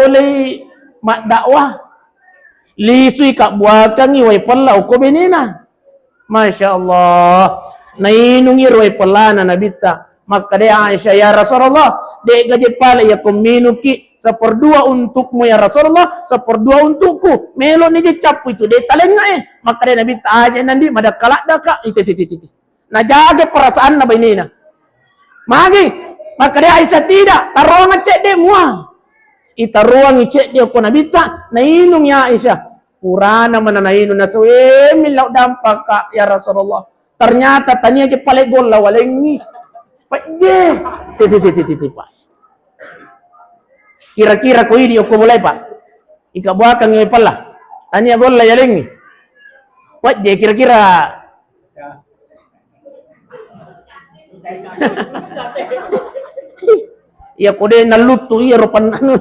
boleh mak dakwah lisui kak buakan iwai pala uko benina. Masya Allah. Nainungi roi pelana nabita. Maka dia Aisyah, ya Rasulullah, dek gaji pala ya kuminuki seperdua untukmu ya Rasulullah, seperdua untukku. Melo ni je capu itu dek talengah Maka dia Nabi tanya nanti mada kalak daka itu. Nah jaga perasaan nabi ini nah. Magi, maka dia Aisyah tidak taruang cek dia muah. Ita ruang cek dia ko nabita nainung ya Aisyah. Purana mana nainung na suwe milau dampak kak ya Rasulullah. Ternyata tanya aja paling gol lah walengi. Pajeh. Pas. Kira-kira ko ini ko mulai pak. Ika buat kang pala. Tanya gol lah yalengi. Pajeh kira-kira. Ya kode nalutu iya ropan anu.